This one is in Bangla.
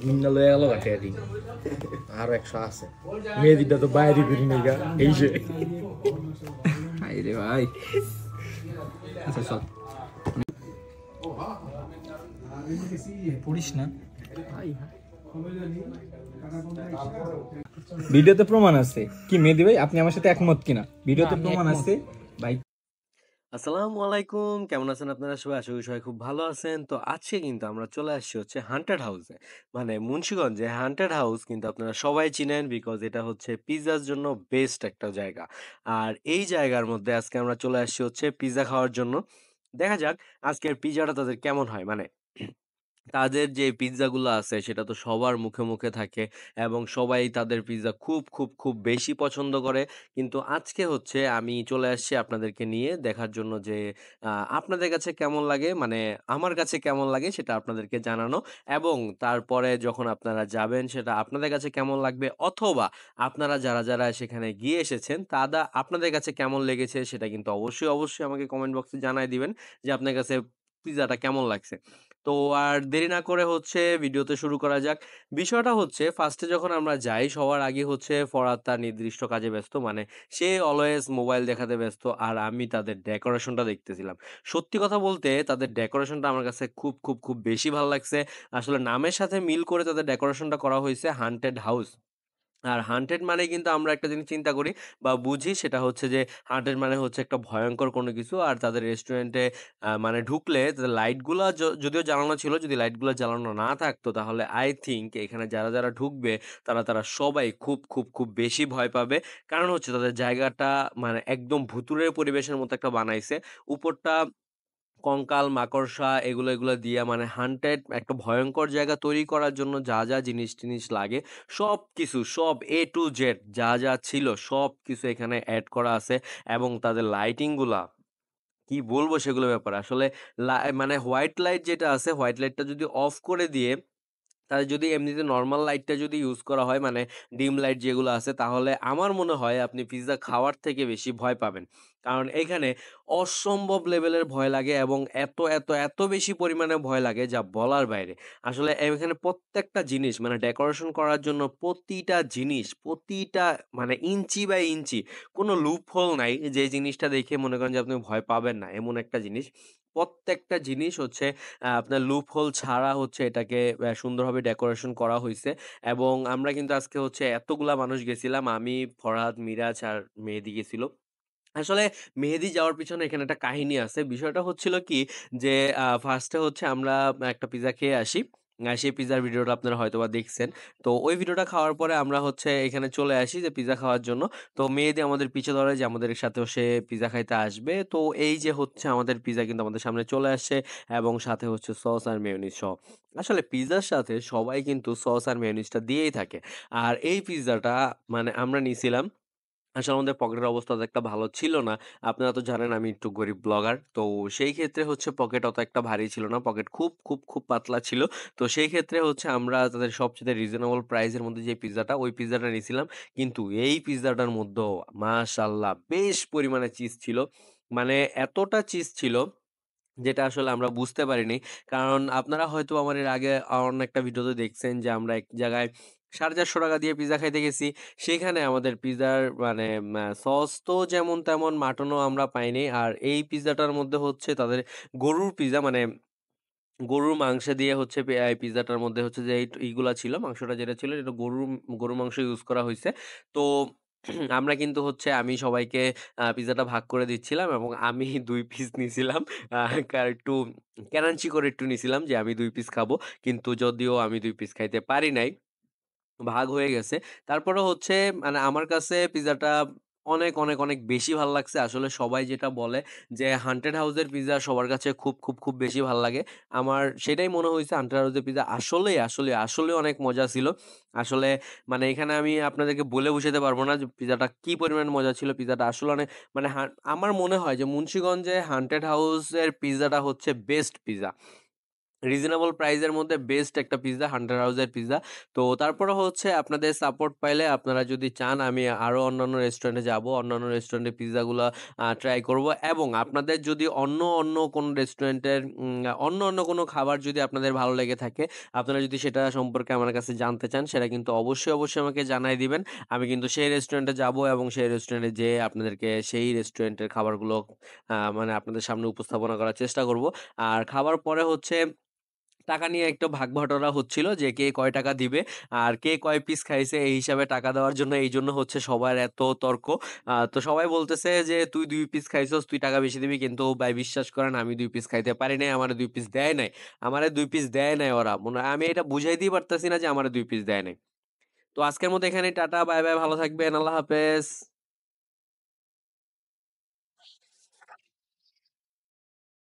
নিন্না লয়ে গেল গাঠি আর 100 আছে মেয়েদিটা তো বাইরে করি নাই গা এই যে হাই রে ভাই আচ্ছা চল পড়িস না ভিডিওতে প্রমাণ আছে কি মেহেদী ভাই আপনি আমার সাথে একমত কিনা ভিডিওতে প্রমাণ আছে ভাই। আসসালামু আলাইকুম, কেমন আছেন আপনারা সবাই? আশা করি সবাই খুব ভালো আছেন। তো আজকে কিন্তু আমরা চলে আসছি হচ্ছে হান্টেড হাউসে, মানে মুন্সিগঞ্জে হান্টেড হাউস কিন্তু আপনারা সবাই চিনেন, বিকজ এটা হচ্ছে পিৎজার জন্য বেস্ট একটা জায়গা। আর এই জায়গার মধ্যে আজকে আমরা চলে আসছি হচ্ছে পিৎজা খাওয়ার জন্য। দেখা যাক আজকের পিৎজাটা তাদের কেমন হয়। মানে তাদের যে পিৎজাগুলো আছে সেটা তো সবার মুখে মুখে থাকে এবং সবাই তাদের পিৎজা খুব খুব খুব বেশি পছন্দ করে। কিন্তু আজকে হচ্ছে আমি চলে আসছি আপনাদেরকে নিয়ে দেখার জন্য যে আপনাদের কাছে কেমন লাগে, মানে আমার কাছে কেমন লাগে সেটা আপনাদেরকে জানানো, এবং তারপরে যখন আপনারা যাবেন সেটা আপনাদের কাছে কেমন লাগবে, অথবা আপনারা যারা যারা সেখানে গিয়ে এসেছেন তারা আপনাদের কাছে কেমন লেগেছে সেটা কিন্তু অবশ্যই অবশ্যই আমাকে কমেন্ট বক্সে জানাই দিবেন যে আপনার কাছে পিৎজাটা কেমন লাগছে। তো আর দেরি না করে হচ্ছে ভিডিওতে শুরু করা যাক। বিষয়টা হচ্ছে ফার্স্টে যখন আমরা যাই সবার আগে হচ্ছে ফরহাদ তার নির্দিষ্ট কাজে ব্যস্ত, মানে সে অলওয়েজ মোবাইল দেখাতে ব্যস্ত, আর আমি তাদের ডেকোরেশনটা দেখতেছিলাম। সত্যি কথা বলতে তাদের ডেকোরেশনটা আমার কাছে খুব খুব খুব বেশি ভালো লাগছে। আসলে নামের সাথে মিল করে তাদের ডেকোরেশনটা করা হয়েছে হান্টেড হাউস। আর হান্টেড মানে কিন্তু আমরা একটা জিনিস চিন্তা করি বা বুঝি, সেটা হচ্ছে যে হান্টেড মানে হচ্ছে একটা ভয়ঙ্কর কোনো কিছু। আর তাদের রেস্টুরেন্টে মানে ঢুকলে তাদের লাইটগুলা যদিও জ্বালানো ছিল, যদি লাইটগুলো জ্বালানো না থাকতো তাহলে আই থিঙ্ক এখানে যারা যারা ঢুকবে তারা তারা সবাই খুব খুব খুব বেশি ভয় পাবে। কারণ হচ্ছে তাদের জায়গাটা মানে একদম ভুতুড়ের পরিবেশের মতো একটা বানাইছে। উপরটা কঙ্কাল মাকড়সা এগুলো এগুলো দিয়া মানে হান্টেড একটা ভয়ঙ্কর জায়গা তৈরি করার জন্য যা যা জিনিস টিনিস লাগে সব কিছু, সব এ টু জেড যা যা ছিল সব কিছু এখানে অ্যাড করা আছে। এবং তাদের লাইটিংগুলা কি বলবো সেগুলো ব্যাপারে আসলে মানে হোয়াইট লাইট যেটা আছে, হোয়াইট লাইটটা যদি অফ করে দিয়ে তাহলে যদি এমনিতে নরমাল লাইটটা যদি ইউজ করা হয়, মানে ডিম লাইট যেগুলো আছে, তাহলে আমার মনে হয় আপনি পিৎজা খাওয়ার থেকে বেশি ভয় পাবেন। কারণ এখানে অসম্ভব লেভেলের ভয় লাগে এবং এত এত এত বেশি পরিমাণে ভয় লাগে যা বলার বাইরে। আসলে এখানে প্রত্যেকটা জিনিস মানে ডেকোরেশন করার জন্য প্রতিটা জিনিস, প্রতিটা মানে ইঞ্চি বাই ইঞ্চি কোনো লুপ হোল নাই যে জিনিসটা দেখে মনে করেন যে আপনি ভয় পাবেন না, এমন একটা জিনিস। প্রত্যেকটা জিনিস হচ্ছে আপনার লুপ হোল ছাড়া হচ্ছে এটাকে সুন্দরভাবে ডেকোরেশন করা হইছে। এবং আমরা কিন্তু আজকে হচ্ছে এতগুলা মানুষ গেছিলাম। আমি, ফরহাদ, মিরাজ আর মেহেদী গেছিল। আসলে মেহেদী যাওয়ার পিছনে এখানে একটা কাহিনী আছে। বিষয়টা হচ্ছিল কি যে ফার্স্টে হচ্ছে আমরা একটা পিজ্জা খেয়ে আসি। সেই পিজ্জার ভিডিওটা আপনারা হয়তোবা দেখছেন। তো ওই ভিডিওটা খাওয়ার পরে আমরা হচ্ছে এখানে চলে আসি যে পিজ্জা খাওয়ার জন্য। তো মেহেদী আমাদের পিছে ধরে যে আমাদের সাথেও সে পিজ্জা খাইতে আসবে। তো এই যে হচ্ছে আমাদের পিজ্জা কিন্তু আমাদের সামনে চলে আসছে এবং সাথে হচ্ছে সস আর মেয়োনিজ সহ। আসলে পিজ্জার সাথে সবাই কিন্তু সস আর মেয়োনিজটা দিয়েই থাকে। আর এই পিজ্জাটা মানে আমরা নিছিলাম। আসলে আমাদের পকেটের অবস্থা অত একটা ভালো ছিল না। আপনারা তো জানেন আমি একটু গরিব ব্লগার। তো সেই ক্ষেত্রে হচ্ছে পকেট অত একটা ভারী ছিল না। পকেট খুব, খুব, খুব পাতলা ছিল। তো সেই ক্ষেত্রে হচ্ছে আমরা তাদের সবচাইতে রিজনেবল প্রাইস এর মধ্যে যে পিজ্জাটা, ওই পিজ্জাটা নিছিলাম। কিন্তু এই পিজ্জাটার মধ্যেও মাশাআল্লাহ বেশ পরিমাণে চিজ ছিল। মানে এতটা চিজ ছিল যেটা আসলে আমরা বুঝতে পারিনি। কারণ আপনারা হয়তো আমার এর আগে অন্য একটা ভিডিওতে দেখছেন যে আমরা এক জায়গায় ৳৪৫০ দিয়ে পিজ্জা খাইতে গেছি। সেখানে আমাদের পিজ্জার মানে সস তো যেমন তেমন, মাটনও আমরা পাইনি। আর এই পিজ্জাটার মধ্যে হচ্ছে তাদের গরুর পিজ্জা, মানে গরুর মাংস দিয়ে হচ্ছে এই পিজ্জাটার মধ্যে হচ্ছে যে ইগুলা ছিল, মাংসটা যেটা ছিল এটা গরুর মাংস ইউজ করা হইছে। তো আমরা কিন্তু হচ্ছে আমি সবাইকে পিজ্জাটা ভাগ করে দিচ্ছিলাম এবং আমি ২ পিস নিছিলাম। একটু কেনাঞ্চি করে একটু নিছিলাম যে আমি ২ পিস খাবো। কিন্তু যদিও আমি ২ পিস খাইতে পারি নাই। ভাগ হয়ে গেছে। তারপরেও হচ্ছে মানে আমার কাছে পিজ্জাটা অনেক, অনেক, অনেক বেশি ভাল লাগছে। আসলে সবাই যেটা বলে যে হান্টেড হাউসের পিজ্জা সবার কাছে খুব, খুব, খুব বেশি ভাল লাগে। আমার সেটাই মনে হইছে, হান্টেড হাউসের পিজ্জা আসলেই, আসলে, আসলেও অনেক মজা ছিল। আসলে মানে এখানে আমি আপনাদেরকে বলে বুঝাতে পারব না যে পিজ্জাটা কি পরিমাণ মজা ছিল। পিজ্জাটা আসলে অনেক মানে আমার মনে হয় যে মুন্সিগঞ্জে হান্টেড হাউসের পিজ্জাটা হচ্ছে বেস্ট পিজ্জা। রিজনেবল প্রাইসের মধ্যে বেস্ট একটা পিজ্জা হান্টার হাউসের পিজ্জা। তো তারপরে হচ্ছে আপনাদের সাপোর্ট পাইলে আপনারা যদি চান আমি আরও অন্যান্য রেস্টুরেন্টে যাব, অন্যান্য রেস্টুরেন্টের পিজ্জাগুলো ট্রাই করব, এবং আপনাদের যদি অন্য কোনো রেস্টুরেন্টের অন্য কোনো খাবার যদি আপনাদের ভালো লেগে থাকে, আপনারা যদি সেটা সম্পর্কে আমার কাছে জানতে চান, সেটা কিন্তু অবশ্যই আমাকে জানাই দিবেন। আমি কিন্তু সেই রেস্টুরেন্টে যাব এবং সেই রেস্টুরেন্টে যেয়ে আপনাদেরকে সেই রেস্টুরেন্টের খাবারগুলো মানে আপনাদের সামনে উপস্থাপনা করার চেষ্টা করব। আর খাবার পরে হচ্ছে টাকা নিয়ে একটু ভাগ-বাঁটোয়ারা হচ্ছিল যে কে কয় টাকা দিবে আর কে কয় পিস খাইছে এই হিসাবে টাকা দেওয়ার জন্য, এইজন্য হচ্ছে সবার এত তর্ক। তো সবাই বলতেছে যে, "তুই ২ পিস খাইছস, তুই টাকা বেশি দিবি।" কিন্তু ভাই বিশ্বাস করেন আমি ২ পিস খাইতে পারি নাই। আমারে ২ পিস দেয় নাই। আমারে ২ পিস দেয় নাই ওরা। আমি এটা বুঝাইতেই পারতেছি না যে আমারে ২ পিস দেয় নাই। তো আজকের মতো এখানেই টাটা, বাই, বাই। ভালো থাকবেন। আল্লাহ হাফেজ।